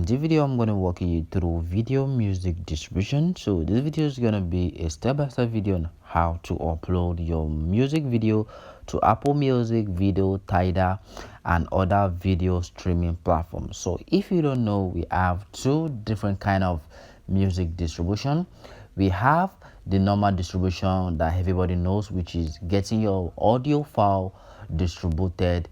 In this video I'm going to walk you through video music distribution. So this video is going to be a step-by-step video on how to upload your music video to Apple Music, Video, Tidal, and other video streaming platforms. So if you don't know, we have two different kind of music distribution. We have the normal distribution that everybody knows, which is getting your audio file distributed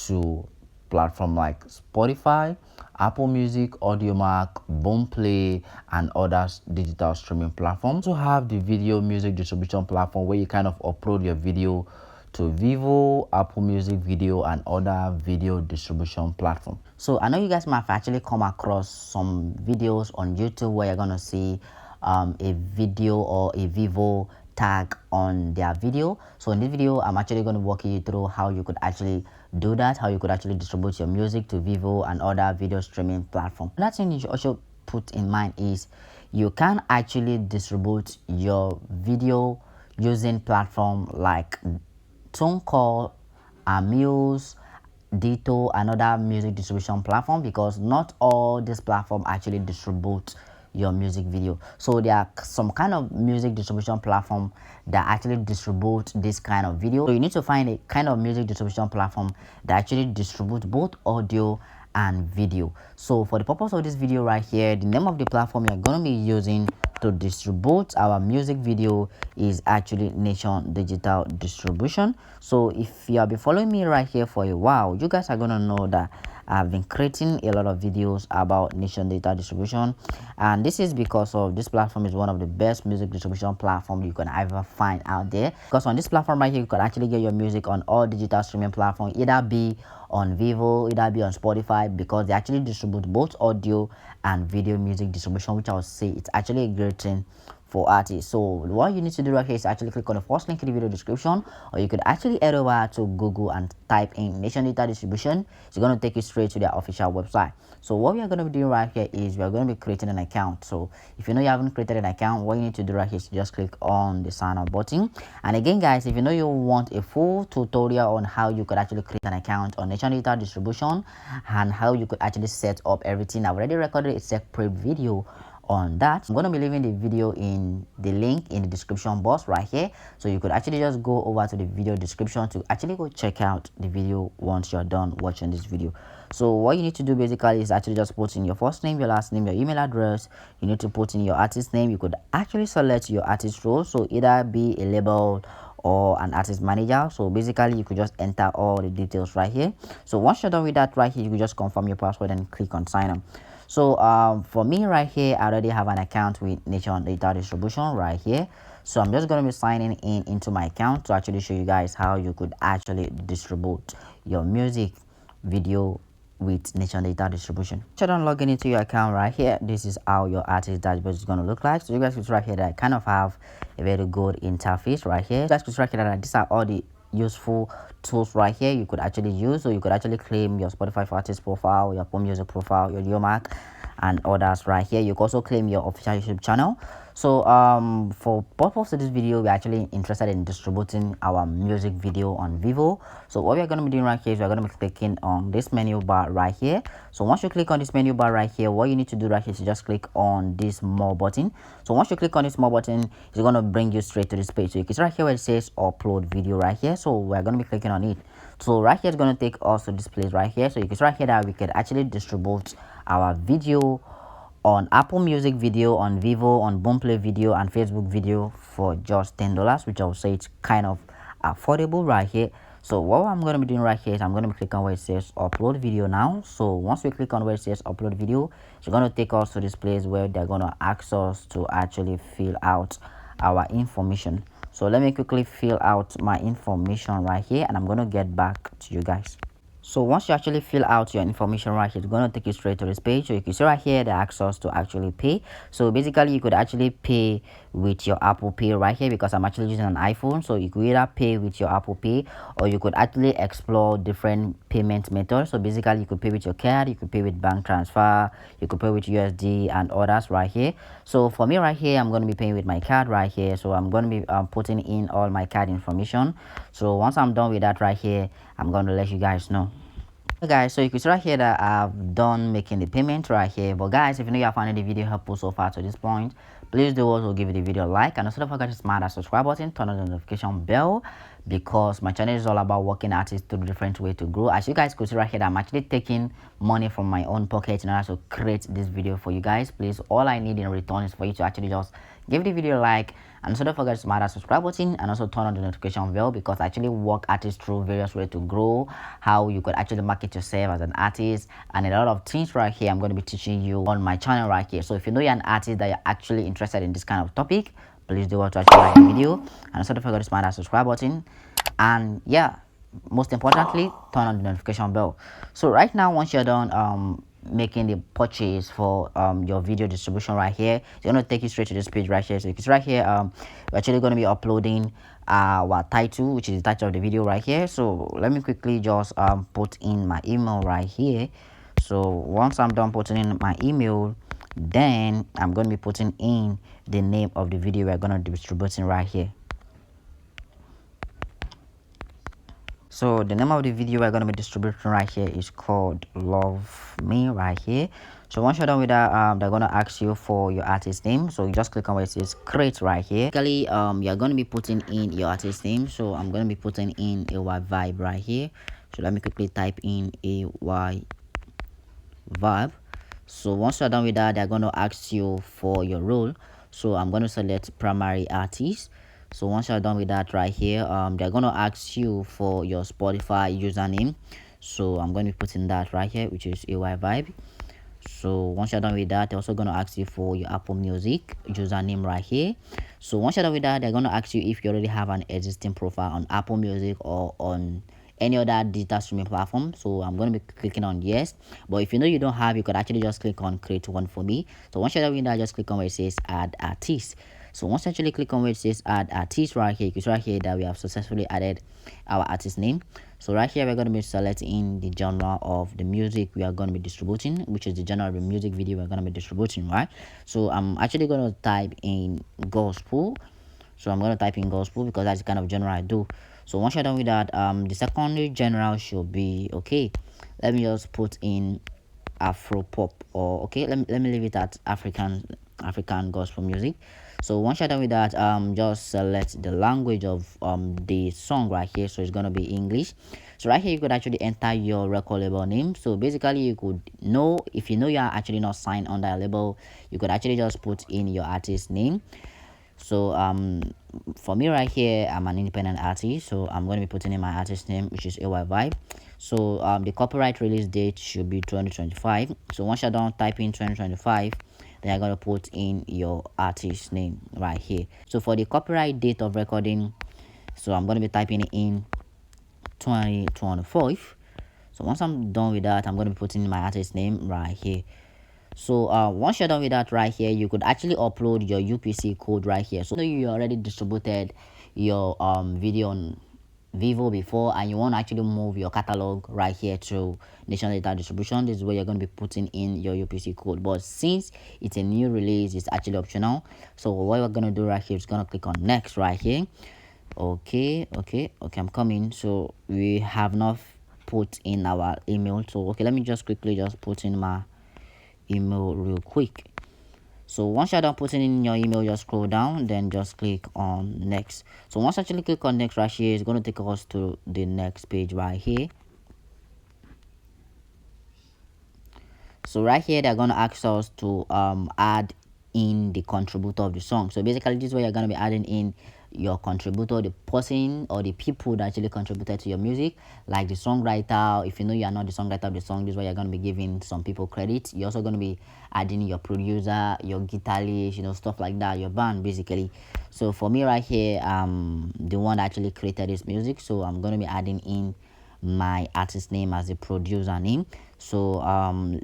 to platform like Spotify, Apple Music, Audiomack, Boomplay, and other digital streaming platforms. To have the video music distribution platform where you kind of upload your video to VEVO, Apple Music Video, and other video distribution platform. So I know you guys might have actually come across some videos on YouTube where you're gonna see a video or a VEVO tag on their video. So in this video I'm actually going to walk you through how you could actually do that, how you could actually distribute your music to VEVO and other video streaming platform. Another thing you should also put in mind is you can actually distribute your video using platform like TuneCore, Amuse, Ditto, and other music distribution platform, because not all this platform actually distribute your music video. So there are some kind of music distribution platform that actually distribute this kind of video. So you need to find a kind of music distribution platform that actually distribute both audio and video. So for the purpose of this video right here, the name of the platform you're going to be using to distribute our music video is actually Nation Digital Distribution. So if you have been following me right here for a while, you guys are going to know that I've been creating a lot of videos about Nation Data Distribution, and this is because of this platform is one of the best music distribution platform you can ever find out there. Because on this platform right here, you can actually get your music on all digital streaming platforms, either be on VEVO, either be on Spotify, because they actually distribute both audio and video music distribution, which I would say it's actually a great thing for artists. So what you need to do right here is actually click on the first link in the video description, or you could actually head over to Google and type in Nation Data Distribution. It's going to take you straight to their official website. So what we are going to be doing right here is we are going to be creating an account. So if you know you haven't created an account, what you need to do right here is just click on the sign up button. And again guys, if you know you want a full tutorial on how you could actually create an account on Nation Data Distribution and how you could actually set up everything, I've already recorded a separate video on that. I'm going to be leaving the video in the link in the description box right here, so you could actually just go over to the video description to actually go check out the video once you're done watching this video. So what you need to do basically is actually just put in your first name, your last name, your email address. You need to put in your artist name. You could actually select your artist role, so either be a label or an artist manager. So basically you could just enter all the details right here. So once you're done with that right here, you could just confirm your password and click on sign up. So for me right here, I already have an account with Nation Data Distribution right here. So I'm just going to be signing in into my account to actually show you guys how you could actually distribute your music video with Nation Data Distribution. So don't log into your account right here. This is how your artist dashboard is going to look like. So you guys can see right here that I kind of have a very good interface right here. You guys can see right here that these are all the useful tools right here you could actually use. So you could actually claim your Spotify for artist profile, your Apple Music profile, your Audiomack, and others right here. You can also claim your official YouTube channel. So for purpose of this video, we're actually interested in distributing our music video on VEVO. So what we're going to be doing right here is we're going to be clicking on this menu bar right here. So once you click on this menu bar right here, what you need to do right here is just click on this more button. So once you click on this more button, it's going to bring you straight to this page. So you can see right here where it says upload video right here. So we're going to be clicking on it. So right here is going to take us to this place right here. So you can see right here that we can actually distribute our video on Apple Music Video, on VEVO, on Boomplay Video, and Facebook Video for just $10, which I would say it's kind of affordable right here. So what I'm going to be doing right here is I'm going to be clicking on where it says upload video now. So once we click on where it says upload video, it's going to take us to this place where they're going to ask us to actually fill out our information. So let me quickly fill out my information right here, and I'm going to get back to you guys. So once you actually fill out your information right here, it's going to take you straight to this page. So you can see right here the access to actually pay. So basically you could actually pay with your Apple Pay right here, because I'm actually using an iPhone. So you could either pay with your Apple Pay, or you could actually explore different payment methods. So basically you could pay with your card, you could pay with bank transfer, you could pay with USD and others right here. So for me right here, I'm going to be paying with my card right here. So I'm going to be putting in all my card information. So once I'm done with that right here, I'm going to let you guys know. Hey guys, so you can see right here that I've done making the payment right here. But guys, if you know you have found the video helpful so far to this point, please do also give the video a like, and also don't forget to smash that subscribe button, turn on the notification bell, because my channel is all about working artists through different way to grow. As you guys could see right here that I'm actually taking money from my own pocket in order to create this video for you guys. Please, all I need in return is for you to actually just give the video a like, and also don't forget to smash that subscribe button and also turn on the notification bell, because I actually work artists through various ways to grow, how you could actually market yourself as an artist, and a lot of things right here I'm going to be teaching you on my channel right here. So if you know you're an artist that you're actually interested in this kind of topic, please do want to actually like the video, and also don't forget to smash that subscribe button, and yeah, most importantly, turn on the notification bell. So right now, once you're done making the purchase for your video distribution right here, it's going to take you straight to this page right here. So you can see right here, we're actually going to be uploading our title, which is the title of the video right here. So let me quickly just put in my email right here. So once I'm done putting in my email, then I'm going to be putting in the name of the video we're going to be distributing right here. So the name of the video we're going to be distributing right here is called Love Me right here. So once you're done with that, they're going to ask you for your artist name. So you just click on where it says create right here. Basically, you're going to be putting in your artist name. So I'm going to be putting in AY Vibe right here. So let me quickly type in AY Vibe. So once you're done with that, they're going to ask you for your role. So I'm going to select primary artist. So once you're done with that right here, they're going to ask you for your Spotify username. So I'm going to be putting that right here, which is AY Vibe. So once you're done with that, they're also going to ask you for your Apple Music username right here. So once you're done with that, they're going to ask you if you already have an existing profile on Apple Music or on any other digital streaming platform. So I'm going to be clicking on yes. But if you know you don't have, you could actually just click on create one for me. So once you're done with that, just click on where it says add artist. So once you actually click on where it says add artist right here, you can see right here that we have successfully added our artist name. So right here, we're going to be selecting the genre of the music we are going to be distributing, which is the genre of the music video we're going to be distributing, right? So I'm actually going to type in gospel. So I'm going to type in gospel because that's the kind of genre I do. So once you're done with that, the secondary genre should be okay. Let me just put in Afro pop, or okay, let me leave it at African gospel music. So once you're done with that, just select the language of the song right here. So it's gonna be English. So right here you could actually enter your record label name. So basically you could know, if you know you are actually not signed under a label, you could actually just put in your artist name. So for me right here, I'm an independent artist, so I'm going to be putting in my artist name, which is AY Vibe. So the copyright release date should be 2025. So once you're done typing 2025, then you're going to put in your artist name right here. So for the copyright date of recording, so I'm going to be typing it in 2025. So once I'm done with that, I'm going to be putting in my artist name right here. So once you're done with that right here, you could actually upload your UPC code right here. So you already distributed your video on VEVO before, and you want to actually move your catalog right here to national data distribution. This is where you're going to be putting in your UPC code. But since it's a new release, it's actually optional. So what we're going to do right here is going to click on next right here. Okay, I'm coming. So we have not put in our email. So okay, let me just quickly just put in my email real quick. So once you're done putting in your email, just scroll down, then just click on next. So once you actually click on next right here, it's going to take us to the next page right here. So right here, they're going to ask us to add in the contributor of the song. So basically, this is where you're going to be adding in your contributor, the person or the people that actually contributed to your music, like the songwriter. If you know you are not the songwriter of the song, this is where you're going to be giving some people credit. You're also going to be adding your producer, your guitarist, stuff like that, your band basically. So for me right here, the one that actually created this music, so I'm going to be adding in my artist name as a producer name. So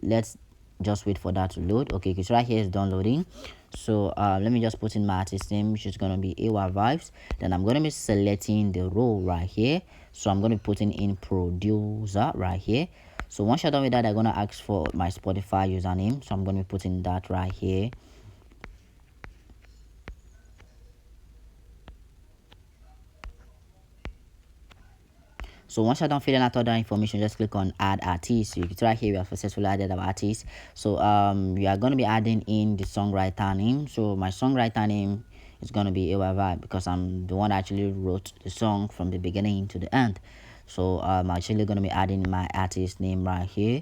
let's just wait for that to load. Okay, because right here is downloading. So let me just put in my artist name, which is going to be AY Vibes. Then I'm going to be selecting the role right here. So I'm going to be putting in producer right here. So once you're done with that, I'm going to ask for my Spotify username. So I'm going to be putting that right here. So once you're done filling out all that information, just click on add artist. So you can see right here we have successfully added our artist. So we are going to be adding in the songwriter name. So my songwriter name is going to be VEVO because I'm the one that actually wrote the song from the beginning to the end. So I'm actually going to be adding my artist name right here.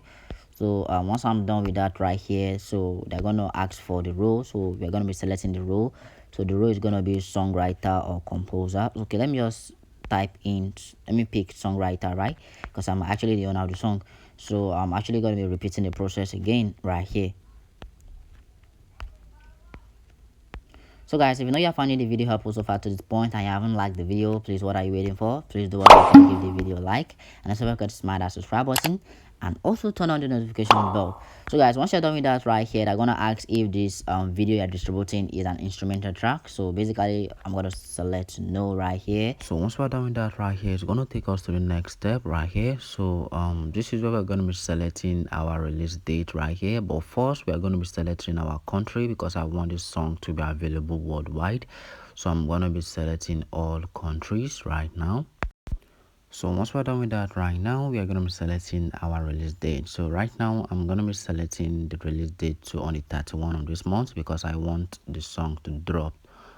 So once I'm done with that right here, so they're going to ask for the role. So we're going to be selecting the role. So the role is going to be songwriter or composer. Okay, let me just type in, let me pick songwriter, right? Because I'm actually the owner of the song. So I'm actually going to be repeating the process again right here. So guys, if you know you're finding the video helpful so far to this point and you haven't liked the video, please, what are you waiting for? Please do what you can, give the video a like, and also forget to smash that subscribe button and also turn on the notification bell. So guys, once you're done with that right here, they're gonna ask if this video you're distributing is an instrumental track. So basically I'm gonna select no right here. So once we're done with that right here, it's gonna take us to the next step right here. So this is where we're gonna be selecting our release date right here. But first we are gonna be selecting our country because I want this song to be available worldwide. So I'm gonna be selecting all countries right now. So once we're done with that right now, we are going to be selecting our release date. So right now I'm going to be selecting the release date to on the 31 of this month because I want the song to drop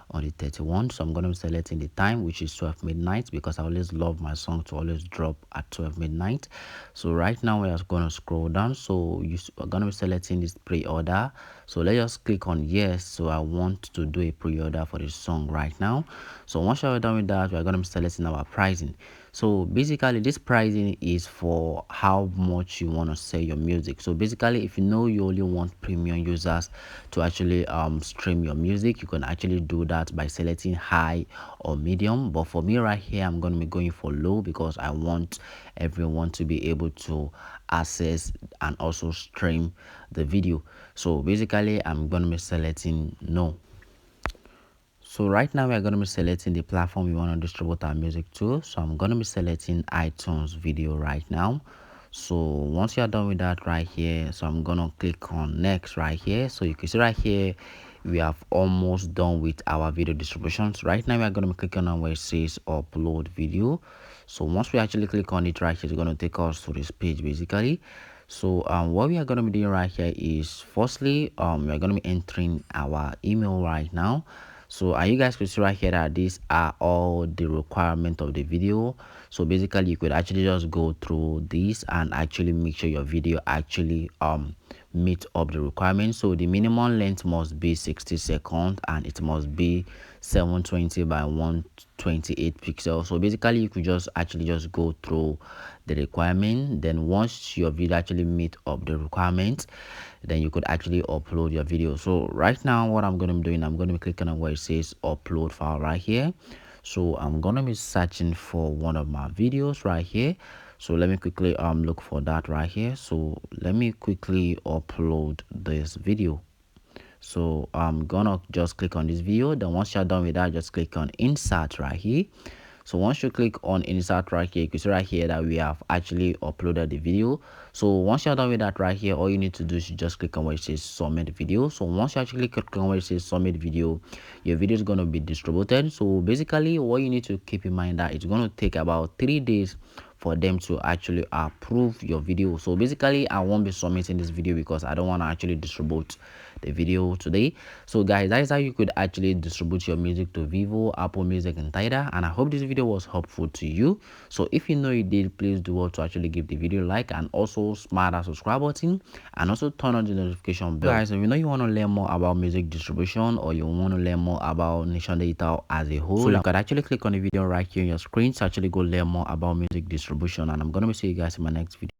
on the 31. So I'm going to be selecting the time, which is 12 midnight, because I always love my song to always drop at 12 midnight. So right now we are going to scroll down. So you're going to be selecting this pre-order. So let's just click on yes. So I want to do a pre-order for this song right now. So once you're done with that, we're going to be selecting our pricing. So basically this pricing is for how much you want to sell your music. So basically if you know you only want premium users to actually stream your music, you can actually do that by selecting high or medium. But for me right here, I'm going to be going for low because I want everyone to be able to access and also stream the video. So basically I'm going to be selecting no. So right now we are going to be selecting the platform we want to distribute our music to. So I'm going to be selecting iTunes video right now. So once you are done with that right here, so I'm going to click on next right here. So you can see right here, we have almost done with our video distributions. Right now we are going to be clicking on where it says upload video. So once we actually click on it right here, it's going to take us to this page basically. So what we are going to be doing right here is firstly we are going to be entering our email right now. So you guys could see right here that these are all the requirement of the video. So basically you could actually just go through this and actually make sure your video actually meet up the requirements. So the minimum length must be 60 seconds and it must be 720 by 128 pixels. So basically you could just actually just go through the requirement. Then once your video actually meet up the requirements, then you could actually upload your video. So right now what I'm going to be doing, I'm going to be clicking on where it says upload file right here. So I'm going to be searching for one of my videos right here. So let me quickly look for that right here. So let me quickly upload this video. So I'm gonna just click on this video. Then once you're done with that, just click on insert right here. So once you click on insert right here, you can see right here that we have actually uploaded the video. So once you're done with that right here, all you need to do is just click on where it says submit video. So once you actually click on where it says submit video, your video is going to be distributed. So basically what you need to keep in mind that it's going to take about 3 days for them to actually approve your video. So basically I won't be submitting this video because I don't want to actually distribute the video today. So guys, that is how you could actually distribute your music to VEVO, Apple Music, and Tidal. And I hope this video was helpful to you. So if you know you did, please do well to actually give the video a like and also smash that subscribe button and also turn on the notification bell. Guys, if you know you want to learn more about music distribution or you want to learn more about Nation Digital as a whole, so you can actually click on the video right here on your screen to actually go learn more about music distribution. And I'm gonna be seeing you guys in my next video.